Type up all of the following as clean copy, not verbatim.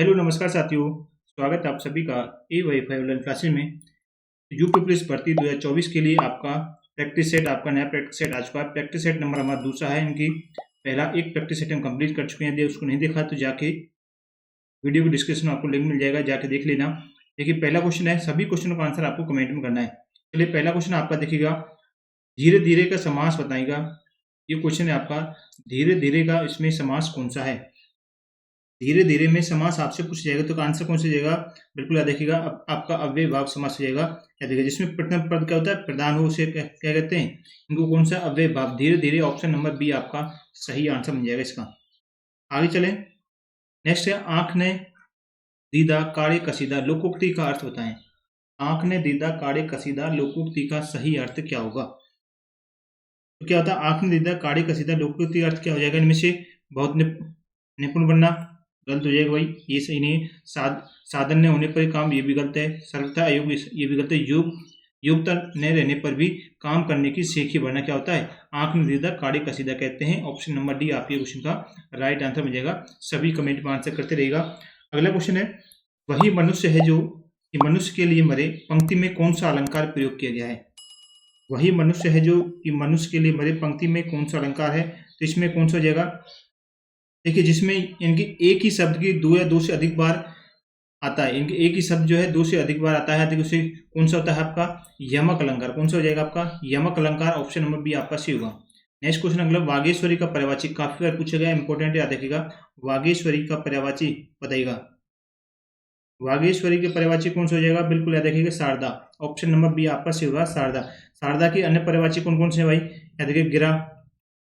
Hello नमस्कार साथियों। स्वागत है आप सभी का ए वाई फाई ऑनलाइन क्लासेस में। यूपी पुलिस भर्ती 2024 के लिए आपका प्रैक्टिस सेट, आपका नया प्रैक्टिस सेट आ चुका है। प्रैक्टिस सेट नंबर हमारा दूसरा है। इनकी पहला एक प्रैक्टिस सेट हम कंप्लीट कर चुके हैं। यदि उसको नहीं देखा तो जाके वीडियो की डिस्क्रिप्शन में आपको लिंक मिल जाएगा, जाके देख लेना। देखिए पहला क्वेश्चन है, सभी क्वेश्चनों का आंसर आपको कमेंट में करना है। चलिए पहला क्वेश्चन आपका देखिएगा, धीरे धीरे का समास बताएगा। ये क्वेश्चन है आपका, धीरे धीरे का इसमें समास कौन सा है। धीरे धीरे में समास आपसे पूछ जाएगा तो आंसर कौन सा जाएगा, बिल्कुल याद रखिएगा। आपका अव्ययभाव समास हो जाएगा। याद रखिएगा जिसमें प्रथम पद क्या होता है, प्रधान हो, उसे क्या कहते हैं, इनको कौन सा अव्ययभाव। धीरे धीरे ऑप्शन नंबर बी आपका सही आंसर बन जाएगा इसका। आगे चलें। नेक्स्ट है, आंख ने दीदा काड़े कसीदा लोकोक्ति का अर्थ बताएं। आंख ने दीदा काड़े कसीदा लोकोक्ति का सही अर्थ क्या होगा। तो क्या होता है, आंख ने दीदा काड़े कसीदा लोकोक्ति का अर्थ क्या हो जाएगा। इनमें से बहुत निपुण बनना गलत हो जाएगा भाई, ये सही नहीं है। साधन ने होने पर काम, ये भी गलत है। सर्वथा अयोग, ये भी गलत है। योग्यता न रहने पर भी काम करने की सीख ही बढ़ना क्या होता है, आंख ने दीदा काड़े कसीदा कहते हैं। ऑप्शन नंबर डी आपके क्वेश्चन का राइट आंसर मिल जाएगा। सभी कमेंट में आंसर करते रहेगा। अगला क्वेश्चन है, वही मनुष्य है जो कि मनुष्य के लिए मरे, पंक्ति में कौन सा अलंकार प्रयोग किया गया है। वही मनुष्य है जो कि मनुष्य के लिए मरे, पंक्ति में कौन सा अलंकार है। तो इसमें कौन सा हो जाएगा, देखिए जिसमें इनकी एक ही शब्द की दो या दो से अधिक बार आता है। इनके एक ही शब्द जो है दो से अधिक बार आता है, देखिए उसे कौन सा होता है आपका, यमक अलंकार। कौन सा हो जाएगा आपका, यमक अलंकार। ऑप्शन नंबर बी आपका सी होगा। नेक्स्ट क्वेश्चन अगला, वागेश्वरी का पर्यायवाची काफी बार पूछा गया, इंपॉर्टेंट याद रखिएगा। वागेश्वरी का पर्यायवाची बताइएगा। वागेश्वरी के पर्यायवाची कौन सा हो जाएगा, बिल्कुल याद रखिएगा, शारदा। ऑप्शन नंबर बी आपका सी होगा, शारदा। शारदा की अन्य पर्यायवाची कौन कौन से है भाई, याद रखिए, गिरा,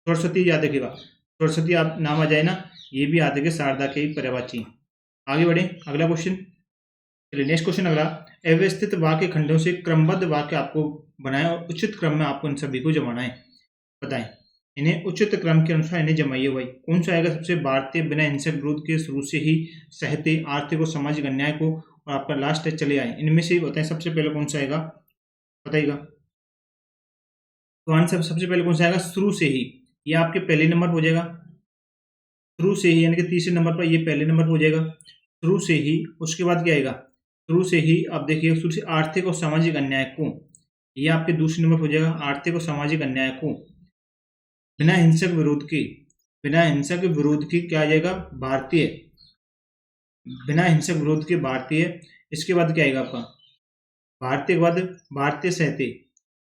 सरस्वती, याद रखिएगा सरस्वती आप नाम आ जाए ना, ये भी याद रखिए शारदा के ही पर्यायवाची। आगे बढ़े अगला क्वेश्चन। चलिए नेक्स्ट क्वेश्चन अगला, अव्यवस्थित वाक्य खंडों से क्रमबद्ध वाक्य आपको बनाए और उचित क्रम में आपको इन सभी को जमाना है। बताएं, इन्हें उचित क्रम के अनुसार इन्हें जमाइए भाई। कौन सा आएगा, सबसे भारतीय, बिना हिंसक विरोध के, शुरू से ही, सहते, आर्थिक और सामाजिक अन्याय को, और आपका लास्ट है चले आए। इनमें से बताएं सबसे पहले कौन सा आएगा, बताइएगा। तो आंसर सबसे पहले कौन सा आएगा, शुरू से ही। ये आपके पहले नंबर हो जाएगा, शुरू से ही, यानी कि तीसरे नंबर पर ये पहले नंबर हो जाएगा, शुरू से ही। उसके बाद क्या आएगा, शुरू से ही, अब देखिए शुरू से आर्थिक और सामाजिक अन्याय को, ये आपके दूसरे नंबर हो जाएगा, आर्थिक और सामाजिक अन्याय को। बिना हिंसक विरोध के, बिना हिंसक विरोध की क्या आ जाएगा, भारतीय, बिना हिंसक विरोध के भारतीय। इसके बाद क्या आएगा आपका, भारतीय के बाद भारतीय सहते,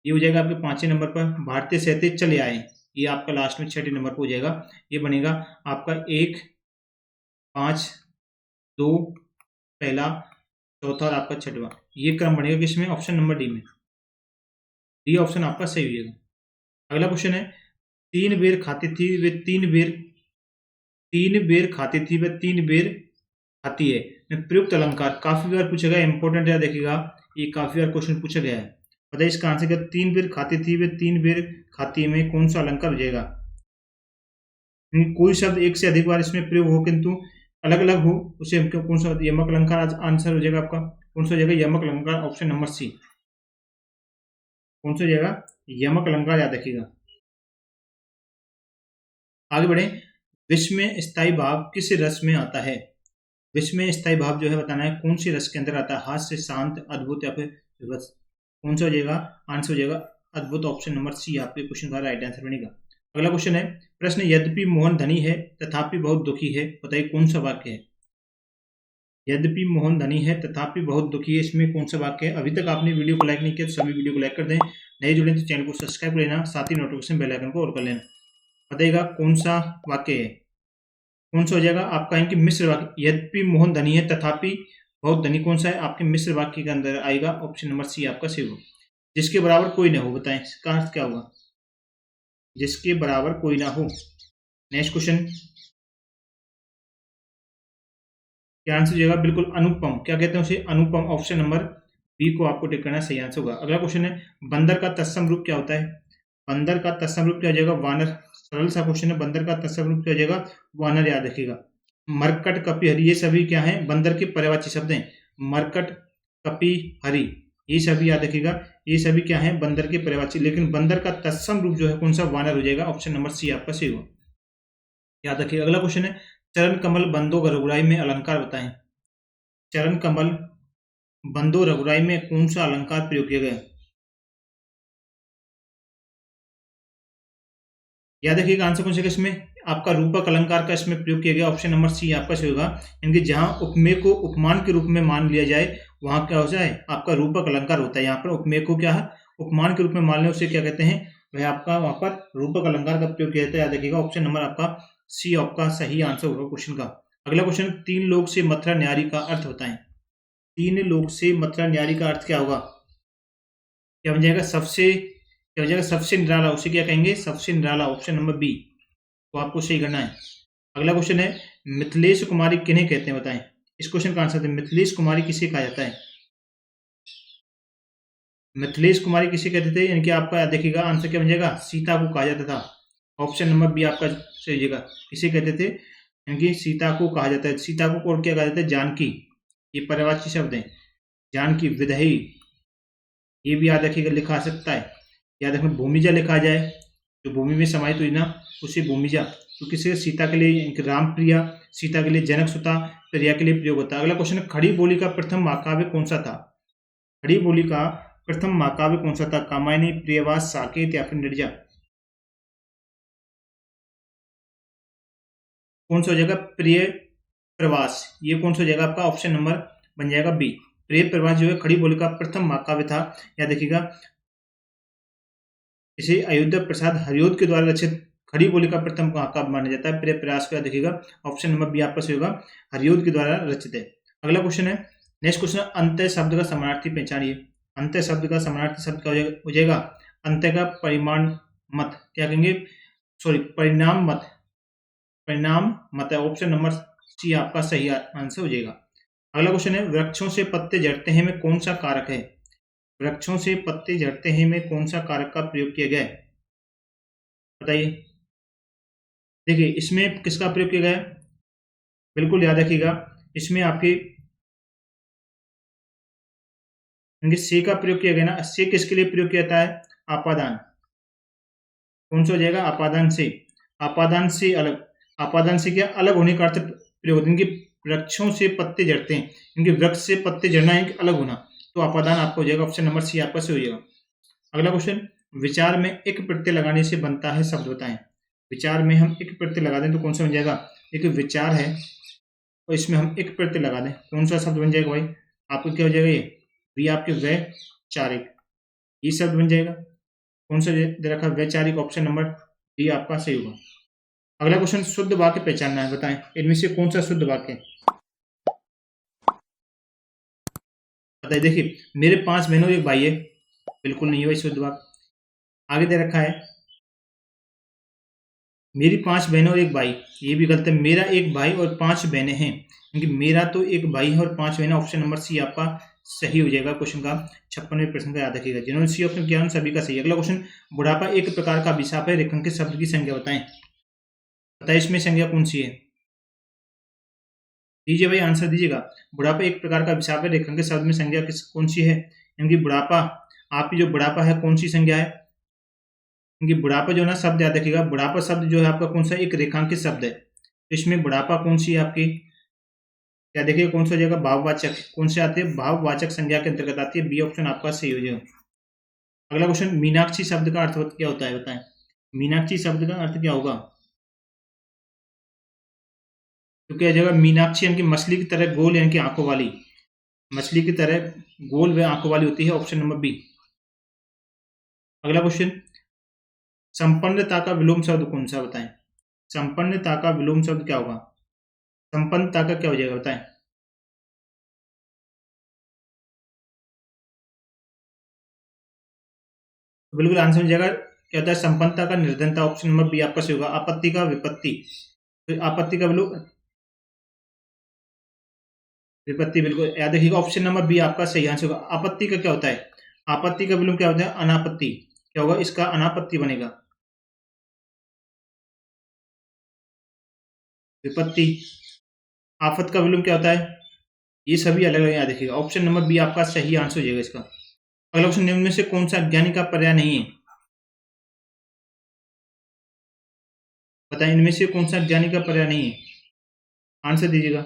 ये हो जाएगा आपके पांचवें नंबर पर। भारतीय सहते चले आए, ये आपका लास्ट में छठे नंबर पर हो जाएगा। ये बनेगा आपका 1, 5, 2 पहला, चौथा और आपका छठवा। ये क्रम बनेगा किसमें, ऑप्शन नंबर डी में। डी ऑप्शन आपका सही हो जाएगा। अगला क्वेश्चन है, तीन बेर खाती थी वे तीन बेर, तीन बेर खाती थी वे तीन बेर खाती है, प्रयुक्त अलंकार काफी बार पूछा गया, इंपॉर्टेंट है, देखिएगा ये काफी बार क्वेश्चन पूछा गया है। बताइए इसका आंसर क्या, तीन बेर खाती थी वे तीन बेर खाती में कौन सा अलंकार हो जाएगा। कोई शब्द एक से अधिक बार इसमें प्रयोग हो किंतु अलग अलग हो, उसे कौन सा, यमक अलंकार आंसर हो जाएगा आपका। कौन सा हो जाएगा, यमक अलंकार। Option number C. कौन सा हो जाएगा, यमक अलंकार, याद रखिएगा। आगे बढ़े, विश्व में स्थायी भाव किस रस में आता है। विश्व में स्थायी भाव जो है बताना है, कौन सी रस के अंदर आता है, हास्य, शांत, अद्भुत या फिर विभत्स। कौन सा हो जाएगा, आंसर हो जाएगा अद्भुत। ऑप्शन नंबर सी आपके क्वेश्चन का राइट आंसर बनेगा। अगला क्वेश्चन है, प्रश्न, यद्यपि मोहन धनी है तथापि बहुत दुखी है, बताइए कौन सा वाक्य है। यद्यपि मोहन धनी है तथापि बहुत दुखी है, इसमें कौन सा वाक्य है। अभी तक आपने वीडियो को लाइक नहीं किया तो सभी वीडियो को लाइक कर दें, नए जुड़े तो चैनल को सब्सक्राइब कर लेना, साथ ही नोटिफिकेशन बेल आइकन को ऑल कर लेना। बताइएगा कौन सा वाक्य है, कौन सा हो जाएगा आपका, इनकी मिश्र वाक्य। यद्यपि मोहन धनी है तथापि बहुत धनी, कौन सा है आपके मिश्र वाक्य के अंदर आएगा। ऑप्शन नंबर सी आपका सही होगा। जिसके बराबर कोई ना हो, बताएं इसका अर्थ क्या होगा, जिसके बराबर कोई ना हो। नेक्स्ट क्वेश्चन, क्या आंसर हो जाएगा, बिल्कुल अनुपम, क्या कहते हैं उसे, अनुपम। ऑप्शन नंबर बी को आपको टिक करना सही आंसर होगा। अगला क्वेश्चन है, बंदर का तत्सम रूप क्या होता है। बंदर का तत्सम रूप क्या हो जाएगा, वानर। सरल सा क्वेश्चन है, बंदर का तत्सम रूप क्या हो जाएगा, वानर, याद रखिएगा। मरकट, कपि, हरि, ये सभी क्या है, बंदर के पर्यायवाची शब्द हैं। मरकट, कपि, हरि, ये सभी याद रखिएगा, ये सभी क्या है, बंदर के पर्यायवाची। लेकिन बंदर का तत्सम रूप जो है कौन सा, वानर हो जाएगा। ऑप्शन नंबर सी आपका सही होगा, याद रखिएगा। अगला क्वेश्चन है, चरण कमल बंदो गरुड़ाई में अलंकार बताएं। चरण कमल, बंदो रघुराई में कौन सा अलंकार प्रयोग किया गया? याद रखिएगा आंसर कौन सा इसमें आपका रूपक अलंकार का इसमें प्रयोग किया गया। ऑप्शन नंबर सी आपका सही होगा। इनके जहां उपमेय को उपमान के रूप में मान लिया जाए वहां क्या हो जाए आपका रूपक अलंकार होता है। यहाँ पर उपमेय को क्या है उपमान के रूप में मान लें उसे क्या कहते हैं वह आपका वहां पर रूपक अलंकार का प्रयोग किया जाता है। याद रखिएगा ऑप्शन नंबर आपका सी आपका सही आंसर होगा क्वेश्चन का। अगला क्वेश्चन, तीन लोग से मथुरा न्यारी का अर्थ बताएं। तीन लोग से मथुरा न्यारी का अर्थ क्या होगा? क्या बन जाएगा? सबसे क्या हो जाएगा? सबसे निराला, उसे क्या कहेंगे? सबसे निराला, ऑप्शन नंबर बी। तो आपको सही करना है। अगला क्वेश्चन है, मिथिलेश कुमारी किन्हें कहते हैं बताएं। इस क्वेश्चन का आंसर है मिथिलेश कुमारी किसे कहा जाता है? मिथिलेश कुमारी किसे कहते थे? यानी कि आपका देखिएगा आंसर क्या बन जाएगा? सीता को कहा जाता था। ऑप्शन नंबर बी आपका सही हो जाएगा। किसे कहते थे? यानी कि सीता को कहा जाता है। सीता को और क्या कहा जाता है? जानकी। ये पर्यायवाची शब्द है। जानकी, विदही, ये भी याद रखिएगा लिखा आ सकता है। याद रखना भूमिजा लिखा जाए जो भूमि में समाहित हुई ना उसे भूमिजा। तो किसी सीता के लिए राम प्रिया, सीता के लिए जनक सुता, प्रिया के लिए प्रयोग होता है। अगला क्वेश्चन है, खड़ी बोली का प्रथम महाकाव्य कौन सा था? खड़ी बोली का प्रथम महाकाव्य कौन सा था? कामायनी, प्रियवास, साकेत या फिर निर्जा? कौन सा हो जाएगा? प्रिय प्रवास। ये कौन सा हो जाएगा आपका? ऑप्शन नंबर बन जाएगा बी। प्रिय प्रवास जो है खड़ी बोली का प्रथम महाकाव्य था। याद देखिएगा इसे अयोध्या प्रसाद हरिओद के द्वारा रचित खड़ी बोली का प्रथम महाकाव्य माना जाता है। प्रिय प्रयास को याद देखिएगा ऑप्शन नंबर बी आपका सही होगा। हरिओद के द्वारा रचित है। अगला क्वेश्चन है, नेक्स्ट क्वेश्चन है, अंत्य शब्द का समानार्थी पहचानिए। अंत्य शब्द का समानार्थी शब्द क्या हो जाएगा? अंत्य का परिमाण मत क्या कहेंगे? सॉरी, परिणाम मत। परिणाम मत है। ऑप्शन नंबर सी आपका सही आंसर हो जाएगा। अगला क्वेश्चन है, वृक्षों से पत्ते झड़ते हैं में कौन सा कारक है? वृक्षों से पत्ते झड़ते हैं में कौन सा कारक का प्रयोग किया गया है? बताइए। देखिए इसमें किसका प्रयोग किया गया है? बिल्कुल याद रखिएगा इसमें आपके से का प्रयोग किया गया ना। से किसके लिए प्रयोग किया जाता है? आपादान। कौन सा हो जाएगा? आपादान से। आपादान से अलग, आपादान से क्या अलग होने का अर्थ प्रयोग होता है। इनके वृक्षों से पत्ते झड़ते हैं, इनके वृक्ष से पत्ते झड़ना है अलग होना, तो आपादान आपको हो जाएगा। ऑप्शन नंबर सी आपका से हो जाएगा। अगला क्वेश्चन, विचार में एक प्रत्यय लगाने से बनता है शब्द बताएं। विचार में हम एक प्रत्यय लगा दें तो कौन सा बन जाएगा? एक विचार है और इसमें हम एक प्रत्यय लगा दें कौन सा शब्द बन जाएगा भाई? आपको क्या हो जाएगा? ये भी आपके वैचारिक, ये शब्द बन जाएगा। कौन सा दे रखा? वैचारिक। ऑप्शन नंबर डी आपका सही होगा। अगला क्वेश्चन, शुद्ध वाक्य पहचानना है बताएं इनमें से कौन सा शुद्ध वाक्य है? बताइए। देखिए मेरे 5 बहनों एक भाई है, बिल्कुल नहीं है भाई शुद्ध वाक्य। आगे दे रखा है मेरी 5 बहनों और एक भाई, ये भी गलत है। मेरा एक भाई और 5 बहनें हैं, क्योंकि मेरा तो एक भाई है और 5 बहनें। ऑप्शन नंबर सी आपका सही हो जाएगा क्वेश्चन का। 56वें प्रश्न का याद रखिएगा। जिन्होंने सी ऑप्शन किया उन सभी का सही। अगला क्वेश्चन, बुढ़ापा एक प्रकार का अभिशाप है, रेखांकित शब्द की संख्या बताएं। बताइए इसमें संज्ञा कौन सी है? दीजिए भाई आंसर दीजिएगा। बुढ़ापा एक प्रकार का अभिशाप है, रेखांकित शब्द में संज्ञा कौन सी है? क्योंकि बुढ़ापा, आपकी जो बुढ़ापा है कौन सी संज्ञा है? क्योंकि बुढ़ापा जो ना शब्द याद रखिएगा, बुढ़ापा शब्द जो है आपका कौन सा? एक रेखांकित शब्द है। तो इसमें बुढ़ापा कौन सी है आपकी? क्या देखिए कौन सा हो जाएगा? भाववाचक। कौन से आते हैं? भाववाचक संज्ञा के अंतर्गत आती है। बी ऑप्शन आपका सही हो जाएगा। अगला क्वेश्चन, मीनाक्षी शब्द का अर्थ क्या होता है बताएं। मीनाक्षी शब्द का अर्थ क्या होगा? तो क्या हो जाएगा? मीनाक्षी यानी कि मछली की तरह गोल यानी कि आंखों वाली, मछली की तरह गोल व आंखों वाली होती है। Option number B. अगला क्वेश्चन, संपन्नता का विलोम शब्द कौन सा बताएं। संपन्नता का विलोम शब्द क्या होगा? संपन्नता का क्या हो जाएगा बताएं। तो बिल्कुल आंसर हो जाएगा क्या होता है? संपन्नता का निर्धनता। ऑप्शन नंबर बी आपका सही होगा। आपत्ति का विपत्ति, तो आपत्ति का विलोम विपत्ति, बिल्कुल याद रखिएगा। ऑप्शन नंबर बी आपका सही आंसर होगा। आपत्ति का क्या होता है? आपत्ति का विलोम क्या होता है? अनापत्ति। क्या होगा? इसका अनापत्ति बनेगा। विपत्ति। आफत का विलोम क्या होता है? ये सभी अलग अलग याद रखिएगा। ऑप्शन नंबर बी आपका सही आंसर हो जाएगा इसका। अगला क्वेश्चन, निम्न में से कौन सा ज्ञानी का पर्याय नहीं है? बताएं इनमें से कौन सा ज्ञानी का पर्याय नहीं है? आंसर दीजिएगा।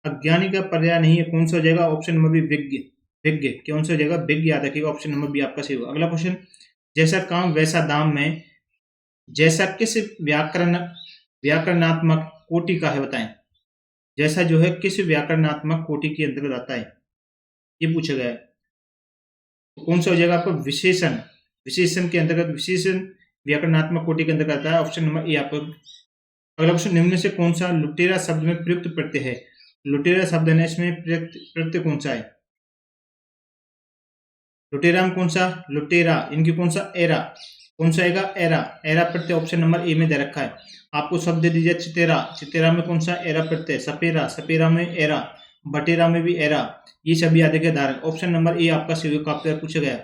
अज्ञानी का पर्याय नहीं है, कौन सा हो जाएगा? ऑप्शन नंबर बी विज्ञ। विज्ञ कौन सा हो जाएगा? विज्ञ याद रखिएगा, ऑप्शन नंबर बी आपका सही होगा। अगला क्वेश्चन, जैसा काम वैसा दाम में जैसा किस व्याकरणात्मक कोटि का है, बताएं। जैसा जो है किस व्याकरणात्मक कोटि के अंतर्गत आता है, ये पूछा गया है। तो कौन सा हो जाएगा आपका? विशेषण। विशेषण के अंतर्गत, विशेषण व्याकरणात्मक कोटि के अंतर्गत आता है, ऑप्शन नंबर ए आपका। अगला क्वेश्चन, निम्न में से कौन सा लुटेरा शब्द में प्रयुक्त प्रत्यय है? लुटेरा शब्द है इसमें प्रत्यय कौन सा है? लुटेरा में कौन सा? लुटेरा इनकी कौन सा? एरा। कौन सा आएगा? Era. Era Pratyaya option number A में दे रखा है। आपको शब्द दे दीजिए चितेरा। चितेरा में कौन सा? एरा प्रत्यय। सपेरा। सपेरा में एरा। बटेरा में भी एरा। ये सभी आदि के धारक, ऑप्शन नंबर ए आपका सही होगा। आपका पूछा गया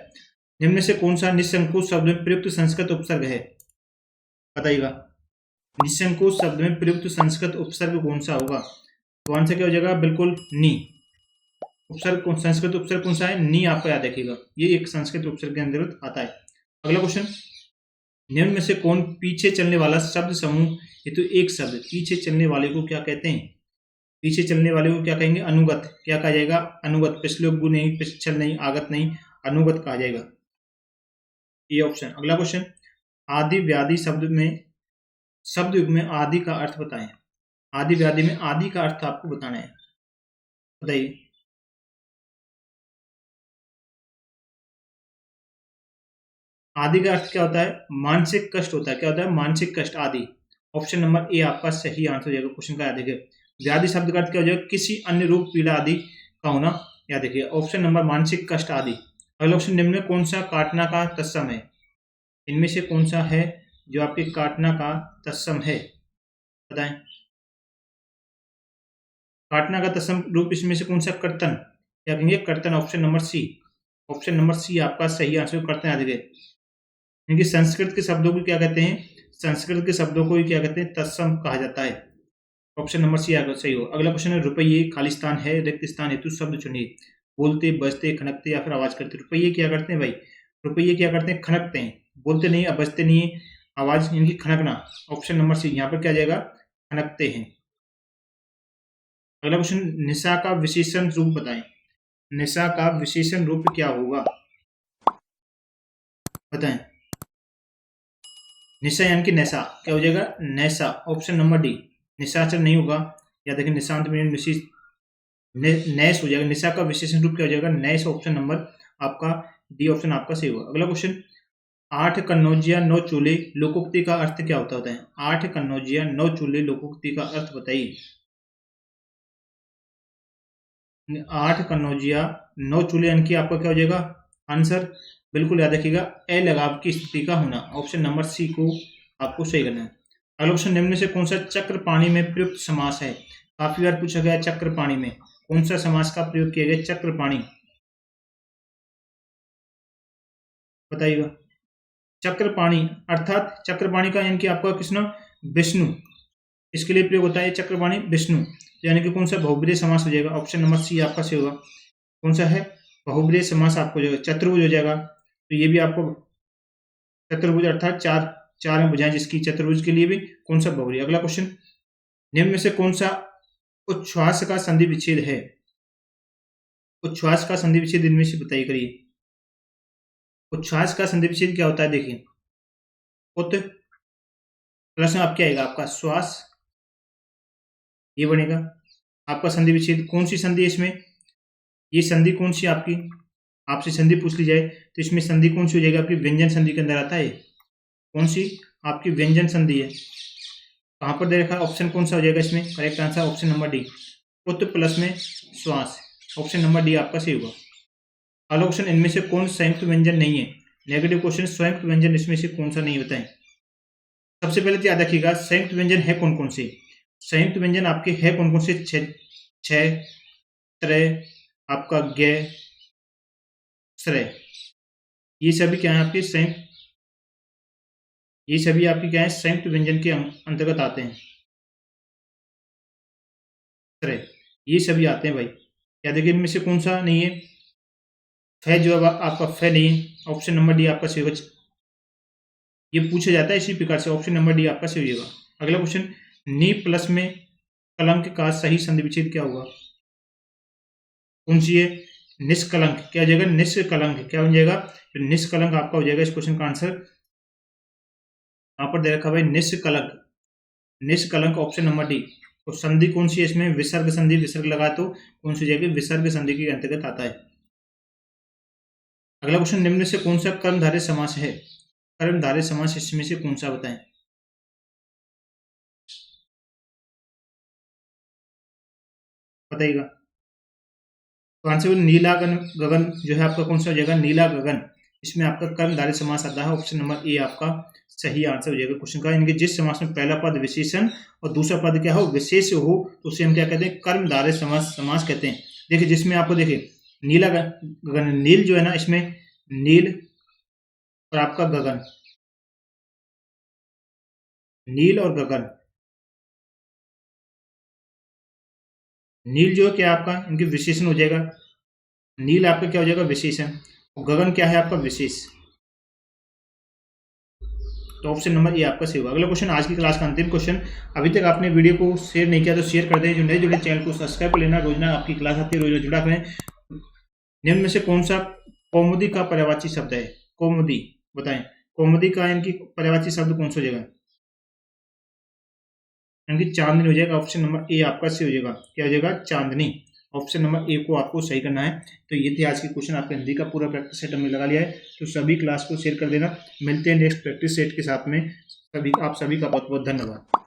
निम्न में से कौन सा निसंकोच शब्द में प्रयुक्त संस्कृत उपसर्ग है? बताइएगा। निसंकोच शब्द में प्रयुक्त संस्कृत उपसर्ग कौन सा होगा? तो आंसर क्या हो जाएगा? बिल्कुल नी। उपसर्ग संस्कृत उपसर्ग कौन सा है? नी आपको याद रखिएगा, ये एक संस्कृत उपसर्ग के अंतर्गत आता है। अगला क्वेश्चन, निम्न में से कौन पीछे चलने वाला शब्द समूह, ये तो एक शब्द, पीछे चलने वाले को क्या कहते हैं? पीछे चलने वाले को क्या कहेंगे? अनुगत। क्या कहा जाएगा? अनुगत। पिछलोगु नहीं, पिछल नहीं, आगत नहीं, अनुगत कहा जाएगा, ये ऑप्शन। अगला क्वेश्चन, आदि व्याधि शब्द युग में आदि का अर्थ बताएं। आदि व्याधि में आदि का अर्थ आपको बताना है, बताइए। आदि का अर्थ क्या होता है? मानसिक कष्ट होता है। क्या होता है? मानसिक कष्ट, आदि। ऑप्शन नंबर ए आपका सही आंसर हो जाएगा क्वेश्चन का, याद रखिए। व्याधि शब्द का अर्थ क्या हो जाएगा? किसी अन्य रोग पीड़ा आदि का होना, याद रखिए, ऑप्शन नंबर मानसिक कष्ट आदि। अगला ऑप्शन, निम्न में कौन सा काटना का तत्सम है? इनमें से कौन सा है जो आपके काटना का तत्सम है, बताएं। काटना का तत्सम रूप इसमें से कौन सा? कर्तन। क्या कहेंगे? कर्तन, option number C. Option number C आपका सही आंसर, कर्तन, याद रखिए। क्योंकि संस्कृत के शब्दों को क्या कहते हैं? संस्कृत के शब्दों को ही क्या कहते हैं? तत्सम कहा जाता है, ऑप्शन नंबर सी आगे सही हो। अगला क्वेश्चन है, रुपये खालिस्तान है, रिक्त स्थान हेतु शब्द चुनिए। बोलते, बजते, खनकते या फिर आवाज करते। रुपये क्या करते हैं भाई? रुपये क्या करते हैं? खनकते हैं। बोलते नहीं, बजते नहीं, आवाज इनकी खनकना, ऑप्शन नंबर सी यहाँ पर क्या जाएगा? खनकते हैं। अगला क्वेश्चन, निशा का विशेषण रूप बताएं। निशा का विशेषण रूप क्या होगा, बताएं। निशा यानी कि नैसा, क्या हो जाएगा? नैसा, ऑप्शन नंबर डी। निशाचर नहीं होगा, या देखिए निशांत में नैस हो जाएगा। निशा का विशेषण रूप क्या हो जाएगा? नैस, ऑप्शन नंबर आपका डी ऑप्शन आपका सही होगा। अगला क्वेश्चन, 8 कन्नौजिया 9 चूल्हे लोकोक्ति का अर्थ क्या होता है? 8 कन्नौजिया 9 चूल्हे लोकोक्ति का अर्थ बताइए। 8 कन्नौजिया 9 चूल्हे यानी कि आपका क्या हो जाएगा आंसर? बिल्कुल याद रखिएगा, ए लगाव की स्थिति का होना, ऑप्शन नंबर सी को आपको सही करना है। अगला क्वेश्चन, निम्न में से कौन सा चक्रपाणी में प्रयुक्त समास है? काफी बार पूछा गया चक्रपाणी में कौन सा समास का प्रयोग किया गया? चक्रपाणी, बताइएगा। चक्रपाणी अर्थात चक्रपाणी का यानी कि आपका कृष्ण विष्णु, इसके लिए प्रयोग होता है चक्रपाणी विष्णु, यानी कि कौन सा? बहुब्रीहि समास हो जाएगा, ऑप्शन नंबर सी आपका सही होगा। कौन सा है? बहुब्रीहि समास आपको हो जाएगा। चतुर्भुज हो जाएगा, तो ये भी आपको चतुर्भुज अर्थात चार भुजाएं जिसकी, चतुर्भुज के लिए भी कौन सा? बहुब्रीहि। अगला क्वेश्चन, निम्न में से कौन सा उच्छ्वास का संधि विच्छेद है? उच्छ्वास का संधि विच्छेद इनमें से बताइए, करिए। उच्छ्वास का संधि विच्छेद क्या होता है? देखिए, उत प्लस में आप क्या आएगा? आपका श्वास, ये बनेगा आपका संधि विच्छेद। कौन सी संधि है इसमें? ये संधि कौन सी आपकी? आपसे संधि पूछ ली जाए तो इसमें संधि कौन सी हो जाएगी आपकी? व्यंजन संधि के अंदर आता है। कौन सी? आपकी व्यंजन संधि है। कहां पर दे रखा है? ऑप्शन कौन सा हो जाएगा इसमें? Correct answer option number D, उत प्लस में श्वास, ऑप्शन नंबर डी आपका सही होगा। अगला क्वेश्चन, इनमें से कौन संयुक्त व्यंजन नहीं है? नेगेटिव क्वेश्चन, संयुक्त व्यंजन इसमें से कौन सा नहीं होता है? सबसे पहले तो याद रखिएगा संयुक्त व्यंजन है कौन कौन से? संयुक्त व्यंजन आपके है कौन कौन से? छ, त्रय, आपका ज्ञ, श्रय, ये सभी क्या है आपके? संयुक्त, ये सभी आपके क्या है? संयुक्त व्यंजन के अंतर्गत आते हैं। श्रय, ये सभी आते हैं भाई। क्या देखिए इनमें से कौन सा नहीं है? फै जो है आपका फै नहीं है, ऑप्शन नंबर डी आपका सही होगा। ये पूछा जाता है इसी प्रकार से, ऑप्शन नंबर डी आपका सही होगा। अगला क्वेश्चन, नी प्लस में कलंक का सही संधि विच्छेद क्या होगा? कौन सी है? निष्कलंक। क्या हो जाएगा? निष्कलंक। क्या हो जाएगा? तो निष्कलंक आपका हो जाएगा इस क्वेश्चन का आंसर। यहाँ पर दे रखा भाई निष्कलंक। निष्कलंक ऑप्शन नंबर डी। तो संधि कौन सी है इसमें? विसर्ग संधि। विसर्ग लगा तो कौन सी जाएगी? विसर्ग संधि के अंतर्गत आता है। अगला क्वेश्चन, निम्न में से कौन सा कर्मधारय समास है? कर्मधारय समास इसमें से कौन सा बताएं? बताइएगा। तो आंसर नीला गगन जो है आपका कौन सा हो जाएगा? नीला गगन। इसमें आपका कर्मधारय समास आता है। ऑप्शन नंबर ए आपका सही आंसर हो जाएगा क्वेश्चन का। यानी कि जिस समास में पहला पद विशेषण और दूसरा पद क्या हो? विशेष हो, तो उसे हम क्या कहते हैं? कर्मधारय समास कहते हैं। देखिए जिसमें आपको देखिए नीला गगन, नील जो है ना इसमें नील और आपका गगन, नील और गगन। नील जो है क्या आपका इनके विशेषण हो जाएगा। नील आपका क्या हो जाएगा? विशेषण। और गगन क्या है आपका? विशेष। तो ऑप्शन नंबर ए आपका सही होगा। अगला क्वेश्चन, आज की क्लास का अंतिम क्वेश्चन। अभी तक आपने वीडियो को शेयर नहीं किया तो शेयर कर दें। जो नए जुड़े चैनल को सब्सक्राइब कर लेना। रोजाना आपकी क्लास आती है, रोज जुड़ा करें। निम्न में से कौन सा कौमुदी का पर्यायवाची शब्द है? कौमुदी बताएं। कौमुदी का इनकी पर्यायवाची शब्द कौन सा हो जाएगा? यानी कि चांदनी हो जाएगा। ऑप्शन नंबर ए आपका सही हो जाएगा। क्या हो जाएगा? चांदनी। ऑप्शन नंबर ए को आपको सही करना है। तो ये थे आज के क्वेश्चन। आपका हिंदी का पूरा प्रैक्टिस सेट हमने लगा लिया है। तो सभी क्लास को शेयर कर देना। मिलते हैं नेक्स्ट प्रैक्टिस सेट के साथ में। आप सभी का बहुत बहुत धन्यवाद।